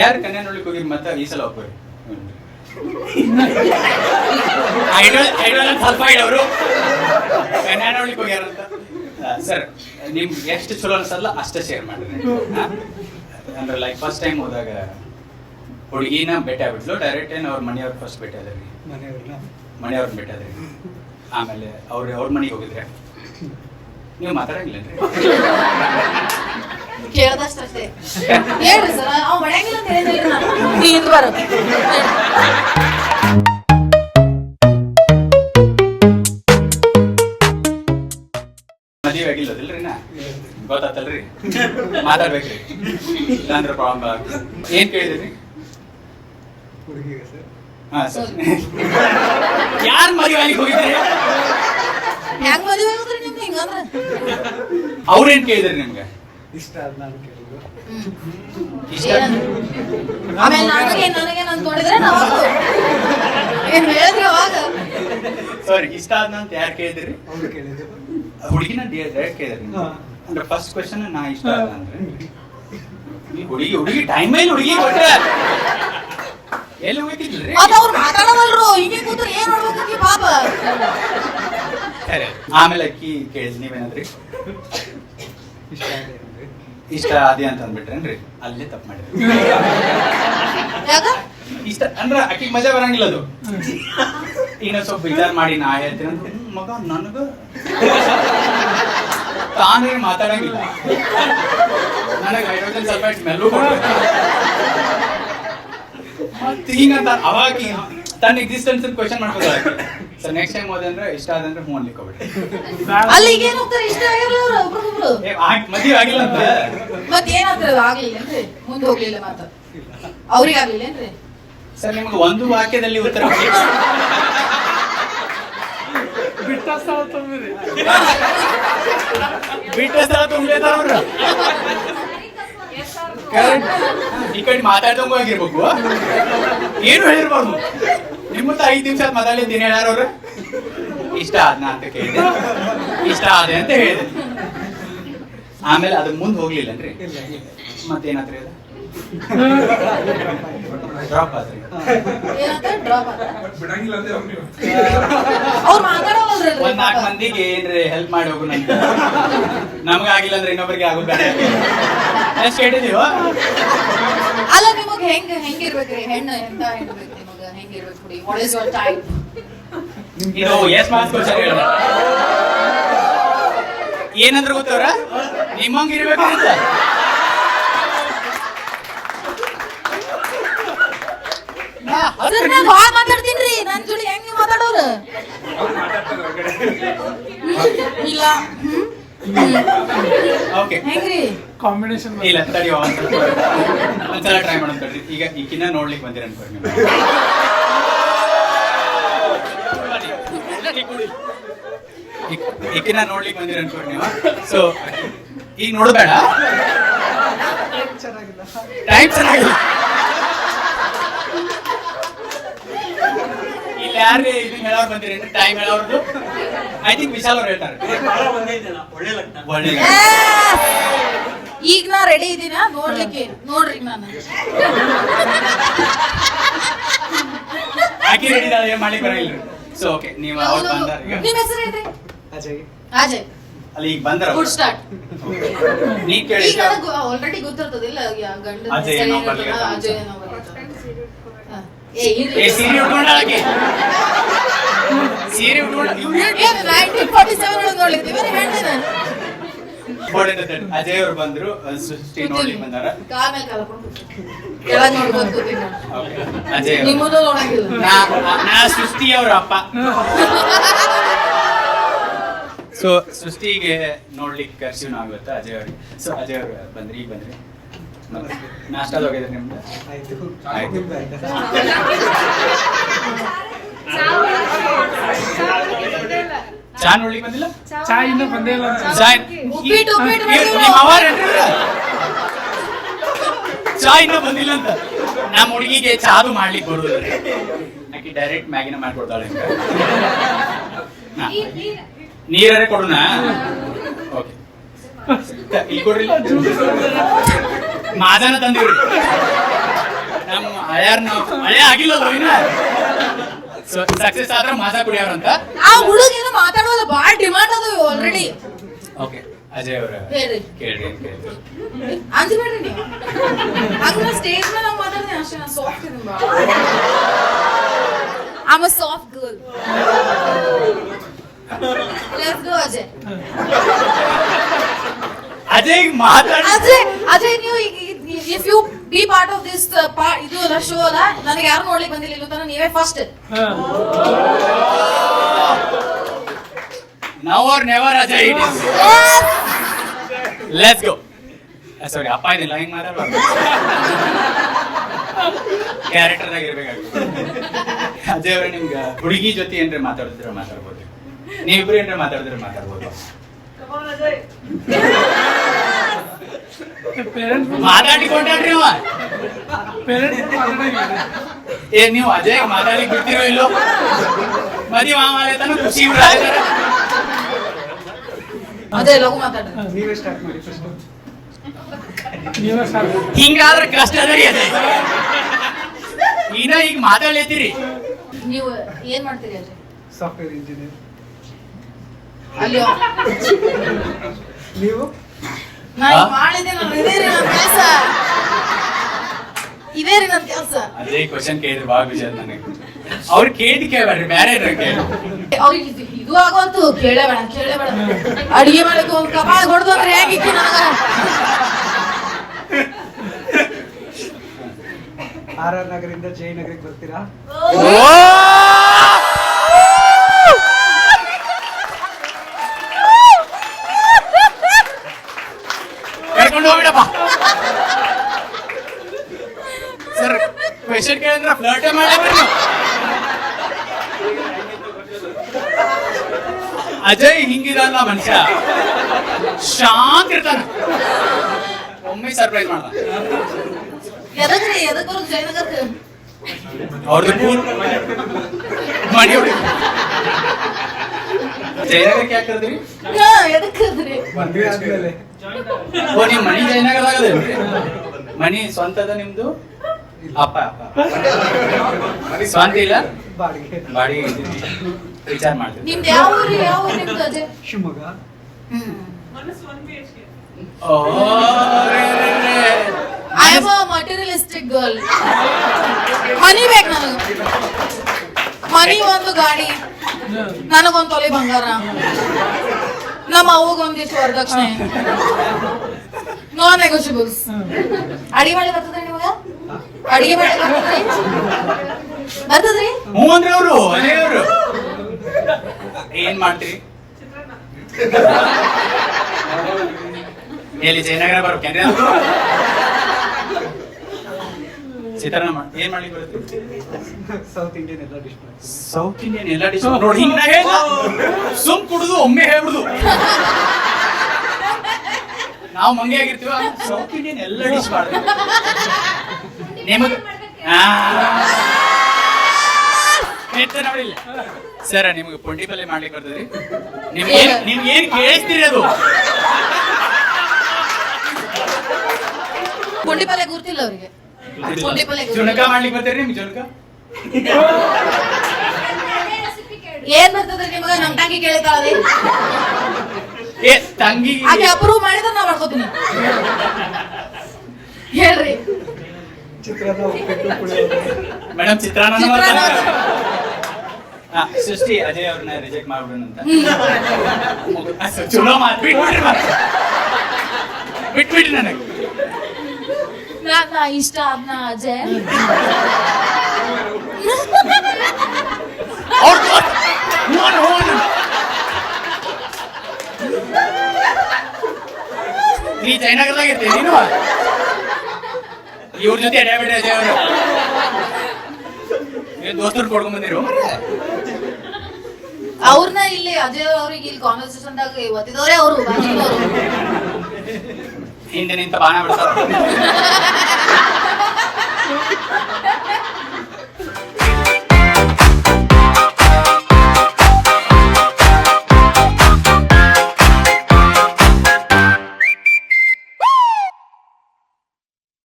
ಯಾರು ಕನ್ಯಾ ನೋಡ್ಲಿಕ್ಕೆ ಹೋಗಿರಿ ಮತ್ತೆ ಈ ಸಲ ಒಬ್ಬರು ಐಡಲ್ ಸ್ವಲ್ಪ ಇಡವರು ಕನ್ಯಾ ನೋಡ್ಲಿಕ್ಕೆ ಹೋಗ್ಯಾರಂತ. ಸರ್ ನಿಮ್ಗೆ ಎಷ್ಟು ಚಲೋ ಅನ್ಸಲ್ಲ ಅಷ್ಟೇ ಶೇರ್ ಮಾಡ್ರಿ. ಅಂದ್ರೆ ಲೈಕ್ ಫಸ್ಟ್ ಟೈಮ್ ಹೋದಾಗ ಹುಡುಗಿನ ಭೇಟಿ ಆಗ್ಬಿಟ್ಲು, ಡೈರೆಕ್ಟ್ ಏನು ಅವ್ರ ಮನೆಯವ್ರು ಫಸ್ಟ್ ಭೇಟಿ ಆದ್ರಿ, ಮನೆಯವ್ರನ್ನ ಭೇಟಿ ಆದ್ರಿ. ಆಮೇಲೆ ಅವ್ರ ಮನೆಗೆ ಹೋಗಿದ್ರೆ ನೀವು ಮಾತಾಡಂಗಿಲ್ಲನ್ರಿ? ಕೇಳ್ದಷ್ಟೇ ಹೇಳ್ರಿ ಸರ್, ಅವ್ ಮಾಡಂಗಿಲ್ಲ ಅಂತ ಹೇಳಿದ್ರಿ ನಾನು. ನೀನು ಬರೋ ಮದುವೆ ಆಗಿಲ್ಲದಿಲ್ರಿ ನಾ ಗೊತ್ತಾತಲ್ರಿ, ಮಾತಾಡ್ಬೇಕ್ರಿ, ಇಲ್ಲಾಂದ್ರೆ ಪ್ರಾಬ್ಲಮ್. ಏನ್ ಕೇಳಿದ್ರಿ? ಹಾ ಸರ್. ಯಾರು ಮದುವೆ ಆಗಿ ಹೋಗಿದ್ರಿ? ಹೆಂಗ್ ಮದುವೆ ಆಗುದ್ರಿ ನಿಮ್ಗೆ ಹಿಂಗಂದ್ರ? ಅವ್ರೇನ್ ಕೇಳಿದ್ರಿ ನಿಮ್ಗೆ? ಇಷ್ಟ ಆಮೇಲೆ ನನಗೆ ನಾನು ನೋಡಿದ್ರೆ ನಾವು ಏನ್ ಹೇಳಿದ್ರೆ ಅವಾಗ ಸಾರಿ ಇಷ್ಟ ಆದ್ನಂತ ಯಾರು ಕೇಳಿದ್ರಿ? ಹುಡುಗಿನ ಡೈರೆಕ್ಟ್ ಕೇಳಿದ್ರಿ? ಅಂದ್ರೆ ಫಸ್ಟ್ ಕ್ವೆಶ್ಚನ್ ನಾ ಇಷ್ಟ ಆದ ಅಂದ್ರೆ ಹುಡುಗಿ ಟೈಮ್ ಮೇಲೆ ಹುಡುಗಿ ಕೊಟ್ರೆ ಎಲ್ಲಿ ಹೋಗ್ತಿದ್ರಿ? ಅವ್ರು ಮಾತಾಡವಲ್ರು, ಹಿಂಗೆ ಕೂತ್ರೆ ಏನ್ ಮಾಡ್ಬೇಕಿ ಪಾಪ. ಆಮೇಲೆ ಅಕ್ಕಿ ಕೇಳಿದ್ ನೀವೇನಂದ್ರಿ? ಇಷ್ಟ ಆದಿ ಅಂತ ಅಂದ್ಬಿಟ್ರೇನ್ರಿ? ಅಲ್ಲೇ ತಪ್ಪು ಮಾಡಿದ್ರಿ. ಇಷ್ಟ ಅಂದ್ರ ಅಕ್ಕಿಗೆ ಮಜಾ ಬರಂಗಿಲ್ಲ ಅದು. ಈಗ ಸ್ವಲ್ಪ ವಿಚಾರ ಮಾಡಿ ನಾ ಹೇಳ್ತೀನಿ ಅಂತ ಮಗ ನನಗ ತಾನೇ ಮಾತಾಡಂಗಿಲ್ಲ, ನನಗೆ ಹೈಡ್ರೋಜನ್ ಸಲ್ಫೈಡ್ ಸ್ಮೆಲ್ಲು ಮತ್ತೆ ಹಿಂಗಂತ ಅವಾಗ ತನ್ನ ಎಕ್ಸಿಸ್ಟೆನ್ಸ್ ಕ್ವಶನ್ ಮಾಡ್ಕೋತಾರೆ. ಸರ್ ನೆಕ್ಸ್ಟ್ ಟೈಮ್ ಹೋದಂದ್ರೆ ಇಷ್ಟ ಆದಂದ್ರೆ ಫೋನ್ ಲಿಕ್ಕೋಬಿಡ್ರಿ. ಅಲ್ಲಿ ಈಗ ಏನ್ ಹೋಗ್ತಾರೆ? ಇಷ್ಟ ಆಗಿಲ್ಲ ಅವ್ರು ಒಬ್ರಿಗೊಬ್ರು. ಮದುವೆ ಆಗಿಲ್ಲ ಅಂತ ಮತ್ತೆ ಏನಾಗ್ತದೆ? ಆಗ್ಲಿಲ್ಲೇನ್ರಿ? ಮುಂದೆ ಹೋಗ್ಲಿಲ್ಲ ಮಾತ ಅವ್ರಿಗೆ ಆಗ್ಲಿಲ್ಲೇನ್ರಿ? ಸರ್ ನಿಮ್ಗೆ ಒಂದು ವಾಕ್ಯದಲ್ಲಿ ಉತ್ತರ ಬಿಟ್ಟ ಸ್ಥಳ ತುಂಬಿರ್ತಾರ. ಈ ಕಡೆ ಮಾತಾಡ್ದಂಗ ಆಗಿರ್ಬೇಕು, ಏನು ಹೇಳಿರ್ಬಾರ್ದು. ನಿಮ್ಮಂತ 5 ನಿಮಿಷ ಮಾತಾಡಿದ್ದೀನಿ ಹೇಳಾರವ್ರು. ಇಷ್ಟ ಆದ್ನ ಅಂತ ಕೇಳಿದೆ, ಇಷ್ಟ ಆದೆ ಅಂತ ಹೇಳಿದೆ. ಆಮೇಲೆ ಅದ್ರ ಮುಂದೆ ಹೋಗ್ಲಿಲ್ಲನ್ರಿ? ಮತ್ತೇನಾತ್ರಿ ಅದು? ಡ್ರಾಪ್ ಆದ್ರಿ? ಒಂದ್ 4 ಮಂದಿಗೆ ಏನ್ರಿ ಹೆಲ್ಪ್ ಮಾಡಿ ಹೋಗು ನಂತ. ನಮ್ಗಾಗಿಲ್ಲ ಅಂದ್ರೆ ಇನ್ನೊಬ್ರಿಗೆ ಆಗೋದು ಬೇಡ. ಎಷ್ಟು ಹೇಳಿದೀವ? ಅಲ್ಲ ನಿಮಗ್ ಹೆಂಗಿರ್ಬೇಕ್ರಿ ಹೆಣ್ಣು? ಎಂತ ಹೆಣ್ಬೇಕು ನಿಮಗ? ಹೆಂಗಿರ್ಬೇಕು ಹುಡುಗಿ? What is your type? ಇದು ಎಸ್ ಮಾರ್ಕ್ಸ್ ಕ್ವಶನ್ ಹೇಳ. ಏನಂದ್ರೆ ಗೊತ್ತವ್ರ? ನಿಮ್ಮಂಗ ಇರ್ಬೇಕು ಅಂತ. ಮಾತಾಡ್ತೀನ್ರಿ ನನ್ ಜೋಡಿ. ಹೆಂಗ್ ನೀವು ಮಾತಾಡೋರು? ಇಲ್ಲ ಓಕೆ ಹೆಂಗ್ರಿ ಕಾಂಬಿನೇಷನ್? ಇಲ್ಲ ತಡಿ ಒಂದ್ಸಲ ಟ್ರೈ ಮಾಡೋಣ ತಡ್ರಿ. ಈಗ ಈಕಿನ ನೋಡ್ಲಿಕ್ಕೆ ಬಂದಿರ ಅನ್ಕೋರಿ ನೀವು. ಈಕಿನ ನೋಡ್ಲಿಕ್ಕೆ ಬಂದಿರ ಅನ್ಕೋರಿ ನೀವು. ಸೊ ಈಗ ನೋಡ್ಬೇಡ, ಟೈಮ್ ಚೆನ್ನಾಗಿಲ್ಲ. ಇಲ್ಲಿ ಯಾರೇ ಇದನ್ನ ಹೇಳೋರು ಬಂದಿರಿ? ಟೈಮ್ ಹೇಳೋರ್ದು ಐ ಥಿಂಕ್ ವಿಶಾಲ್ ಅವ್ರು ಹೇಳ್ತಾರೆ. ಒಳ್ಳೆ ಈಗ ನಾ ರೆಡಿ ಇದೀನ ನೋಡ್ಲಿಕ್ಕೆ. ನೋಡ್ರಿ ನಾನು ಆಕಿ ರೆಡಿ ಇದ್ದಾಳೆ, ಏನ್ ಮಾಡ್ಲಿಕ್ಕೆ ಬರಂಗಿಲ್ಲ. ಸೊ ಓಕೆ, ನೀವು ಅವ್ರು ಬಂದಾರ. ನಿಮ್ಮ ಹೆಸರು ಹೇಳ್ರಿ? ಅಜಯ್. ಅಜಯ್. ಅಲ್ಲಿ ಈಗ ಬಂದಾರ. Good start. ನೀ ಕೇಳಿ. ಈಗ ಆಲ್ರೆಡಿ ಗೊತ್ತಿರ್ತದಿಲ್ಲ ಗಂಡ ಅಜಯ್ ಏನೋ ಬರ್ಲಿಲ್ಲ. ಅಜಯ್ ಏನೋ ಬರ್ಲಿಲ್ಲ. ಸೀರೆ ಉಟ್ಕೊಂಡಾಳಕ್ಕೆ. ಸೀರೆ ಉಟ್ಕೊಂಡ 1947 ನೋಡ್ಲಿಕ್ಕೆ ಅಜಯ್ ಅವ್ರು ಬಂದ್ರು, ಸೃಷ್ಟಿ ನೋಡ್ಲಿಕ್ಕೆ ಬಂದಾರ. ಅಜಯ್ ನಾ ಸೃಷ್ಟಿ ಅವ್ರ ಅಪ್ಪ. ಸೊ ಸೃಷ್ಟಿಗೆ ನೋಡ್ಲಿಕ್ಕೆ ಕರ್ಸಿವ್ ನಾವು ಇವತ್ತು ಅಜಯ್ ಅವ್ರಿಗೆ. ಸೊ ಅಜಯ್ ಅವ್ರು ಬಂದ್ರಿ, ಈಗ ಬಂದ್ರಿ. ನಾಷ್ಟದ ಹೋಗಿದ್ರಿ ನಿಮ್ದು? ಆಯ್ತು. ಚಾ ನೋಡ್ಲಿಕ್ಕೆ ಬಂದಿಲ್ಲ? ಚಾ ಇನ್ನೂ ಬಂದಿಲ್ಲ. ಚಾ ಇನ್ನೂ ಬಂದಿಲ್ಲ ಅಂತ. ನಮ್ಮ ಹುಡುಗಿಗೆ ಚಾದು ಮಾಡ್ಲಿಕ್ಕೆ ಬರುದಿಲ್ಲ. ಆಕಿ ಡೈರೆಕ್ಟ್ ಮ್ಯಾಗಿನ ಮಾಡ್ಕೊಡ್ತಾಳೆ. ನೀರೇ ಕೊಡೋಣ? ಓಕೆ, ಈಗ ಕೊಡ್ರಿ. ಮಾದನ ತಂದಿವ್ರಿ. ಮಳೆ ಆಗಿಲ್ಲಲ್ಲ ಇನ್ನ ಸಕ್ಸಸ್ ಆದ್ರೆ ಮಾತಾ ಕುಡಿಯೋರು ಅಂತ. ಆ ಹುಡುಗ ಏನೋ ಮಾತಾಡೋದು ಬಾಳ ಡಿಮಾಂಡ್ ಅದು ಆಲ್ರೆಡಿ. ಓಕೆ ಅಜಯ್ ಅವ್ರ ಹೇಳ್ರಿ ಕೇಳ್ರಿ ಅಂತ ಕೇಳಿದ್ರು. ಅಂಜಬೇಡ್ರಿ ನೀವು. ಹಂಗ ಸ್ಟೇಜ್ ಮೇಲೆ ನಾವು ಮಾತಾಡ್ತೀನಿ ಅಷ್ಟೇ. ನಾನು ಸಾಫ್ಟ್ ಇದೀನಿ ಬಾಳ. I'm a soft girl. Let's go Ajay. Ajay ಮಾತಾಡಿ ಅಜಯ್ ನೀವು if you be part of this ಇದು ಅಲ್ಲ ಶೋ ಅಲ್ಲ, ನನಗೆ ಯಾರು ನೋಡ್ಲಿಕ್ಕೆ ಬಂದಿಲ್ಲ ಇಲ್ಲ ತಾನೆ, ನೀವೇ first. Now or never Ajay. Let's go. ಸಾರಿ ಅಪ್ಪ ಇದಿಲ್ಲ ಹಿಂಗ್ ಮಾತಾಡ್ಬಾರ್ದು. ಕ್ಯಾರೆಕ್ಟರ್ದಾಗ ಇರ್ಬೇಕಾಗ್ತದೆ. ಅಜಯ್ ಅವ್ರೆ ನಿಮ್ಗೆ ಹುಡುಗಿ ಜೊತೆ ಏನ್ರ ಮಾತಾಡಿದ್ರೆ ಮಾತಾಡ್ಬೋದು, ನೀವಿಬ್ರು ಏನ್ರ ಮಾತಾಡಿದ್ರೆ ಮಾತಾಡ್ಬೋದು. ಮಾತಾಡಿಕೊಂಡ್ರಿ ಅವ ಏ ನೀವು ಅಜಯ್ ಮಾತಾಡ್ಲಿಕ್ಕೆ ಬಿಡ್ತಿರೋ ಇಲ್ಲೋ? ಮದುವೆ ಮಾಮಾಲೇತನ ಖುಷಿ ಅದೇ ಲಘು ಮಾತಾಡ. ನೀವೇ ಸ್ಟಾರ್ಟ್ ಮಾಡಿ ಫಸ್ಟ್. ಹಿಂಗಾದ್ರೆ ಕಷ್ಟ ಅದ ರೀ ಅಜಯ್. ಈಗ ಮಾತಾಡ್ಲೇತೀರಿ. ನೀವು ಏನ್ ಮಾಡ್ತೀರಿ ಅಜಯ್? Software engineer. ಅಲ್ಲೋ ನೀವು? ನಾ ಈಗ ಮಾಡಿದ್ದೆ, ನಾನು ಇದೇ ರೀ ನನ್ನ ಕೆಲಸ, ಇದೇ ರೀ ನನ್ನ ಕೆಲಸ. ಅಜಯ್ ಕ್ವಶನ್ ಕೇಳಿದ್ರೆ ಭಾಳ ವಿಷಯ ನನಗೆ. ಅವ್ರು ಕೇಳಿದ್ ಕೇಳ್ಬೇಡ್ರಿ, ಬೇರೆ ಕೇಳಿ. ಅವ್ರಿಗೆ ಇದು ಆಗೋಂತು ಕೇಳಬೇಡ ಅಡಿಗೆ ಮಾಡಕ್ಕೆ ಒಂದು ಕಪಾಳ ಹೊಡೆದು ಅಂದ್ರೆ ಹೇಗಿತ್ತು ನನಗ. ಆರ್ ಆರ್ ನಗರಿಂದ ಜಯನಗರಕ್ಕೆ ಬರ್ತೀರಾ? ಕರ್ಕೊಂಡು ಹೋಗ್ಬಿಡಪ್ಪ ಸರ್. ಕ್ವೆಶನ್ ಕೇಳಿದ್ರೆ ಫ್ಲರ್ಟ್ ಮಾಡಬೇಡಿ. ಅಜಯ್ ಹಿಂಗಿದಲ್ಲ ಮನುಷ್ಯ, ಶಾಂತ ಇರ್ತಾನ. ಒಮ್ಮೆ ಸರ್ಪ್ರೈಸ್ ಮಾಡ್ದ. ಎದಕ್ ಬರೋದು ಜಯನಗರಕ್ಕೆ? ಅವ್ರದ್ದು ಮಾಡಿ ಹೊಡಿ. ಜಯನಗರಕ್ಕೆ ಯಾಕೆ ಕರೆದ್ರಿ? ಎದಕ್ ಕರ್ದ್ರಿ? ಮದುವೆ ಆದ್ಮೇಲೆ. ಓ ನಿಮ್ ಮನಿ ಜಯನಗರದಾಗದೇನ್ರಿ? ಮನಿ ಸ್ವಂತದ ನಿಮ್ದು? ಅಪ್ಪ ಸ್ವಂತ ಇಲ್ಲ, ಬಾಡಿಗೆ. ಬಾಡಿಗೆ ವಿಚಾರ ಮಾಡ್ತೀವಿ. ನಿಮ್ದು ಯಾವ ಊರು ನಿಮ್ದು Ajay? Shivamogga. I am a materialistic girl. Money ಬೇಕು ನನಗೆ, ಮನಿ ಒಂದು ಗಾಡಿ, ನನಗೊಂದು ತೊಲೆ ಬಂಗಾರ, ನಮ್ಮ ಅವ್ಗೊಂದಿಷ್ಟು ವರದಕ್ಷಿಣೆ, ನಾನ್ ನೆಗೋಷಿಯಬಲ್ಸ್. ಅಡಿಗೆ ಮಾಡಿ ಬರ್ತದ್ರಿ ನಿಮಗ? ಅಡಿಗೆ ಮಾಡಿ ಬರ್ತದ್ರಿ? ಹ್ಞೂ ಅಂದ್ರೆ ಅವರು ಅದೇ ಅವರು ಏನ್ ಮಾಡ್ತೀರಿ? ಎಲ್ಲಿ ಜಯನಗರ ಬರ್ಬೇಕೇನ್ರಿ? ಚಿತ್ರಾನ್ನ ಏನ್ ಮಾಡ್ಲಿಕ್ಕೆ ಬರುತ್ತೆ? ಸೌತ್ ಇಂಡಿಯನ್ ಎಲ್ಲ ಡಿಶ್ ಮಾಡಿ. ಸೌತ್ ಇಂಡಿಯನ್ ಎಲ್ಲ ಡಿಶ್ ನೋಡಿ. ಹಿಂಗ ಸುಮ್ ಕುಡುದು ಒಮ್ಮೆ ಹೇಳ್ಬಿಡುದು. ನಾವು ಮಂಗೆ ಆಗಿರ್ತೀವ, ಸೌತ್ ಇಂಡಿಯನ್ ಎಲ್ಲ ಡಿಶ್ ಮಾಡ್ತೀವಿ. ನಿಮಗೆ ನೋಡಿಲ್ಲ ಸರ್, ನಿಮ್ಗೆ ಪುಂಡಿ ಪಲ್ಯ ಮಾಡ್ಲಿಕ್ಕೆ ಬರ್ತದ್ರಿ? ನಿಮ್ಗೆ ಏನ್ ಕೇಳಿಸ್ತೀರಿ ಅದು? ಪುಂಡಿ ಪಲ್ಯ ಗುರ್ತಿಲ್ಲ ಅವ್ರಿಗೆ. ಪುಂಡಿ ಪಲ್ಯ ಜುಣಕ ಮಾಡ್ಲಿಕ್ಕೆ ಬರ್ತೀರಿ? ನಿಮ್ಗೆ ಜುಣಕ ಏನ್ ಬರ್ತದ್ರಿ ನಿಮಗ? ನಮ್ ತಂಗಿ ಕೇಳ್ತಾಳ್ರಿ. ಏ ತಂಗಿ ಹಾಗೆ ಅಪ್ರೂವ್ ಮಾಡಿದ್ರೆ ನಾ ಮಾಡ್ಕೋತೀನಿ. ಹೇಳ್ರಿ. ಚಿತ್ರಾನ್ನ, ಉಪ್ಪಿಟ್ಟು, ಪುಳಿಯೋಗರೆ. ಮೇಡಮ್ ಚಿತ್ರಾನ್ನ ಸೃಷ್ಟಿ ಅಜಯ್ ಅವ್ರನ್ನ ರಿಜೆಕ್ಟ್ ಮಾಡ್ಬಿಡೋಣ ಅಂತ. ಚಲೋ ಮಾತು ಬಿಟ್ಬಿಟ್ರಿ ನನಗೆ. ನಾ ಇಷ್ಟ ಅದನ್ನ ಅಜಯ್. ನೀ ಜಯನಗರದಾಗ ಇರ್ತೀವಿ ನೀನು? ಇವ್ರ ಜೊತೆ ಅಡ್ಯಾಬಿಟ್ರಿ ಅಜಯ್ ಅವರು. ಏನ್ ದೋಸ್ತರು ಕೊಡ್ಕೊಂಡ್ ಬಂದಿರು? ಅವ್ರನ್ನ ಇಲ್ಲಿ ಅಜಯ್ ಅವ್ರಿಗೆ ಇಲ್ಲಿ ಕಾನ್ವರ್ಸೇಷನ್ದಾಗ ಒತ್ತಿದವ್ರೆ ಅವರು. ಹಿಂದೆ ನಿಂತ ಬಾಣ ಬಿಡ್ತಾರ.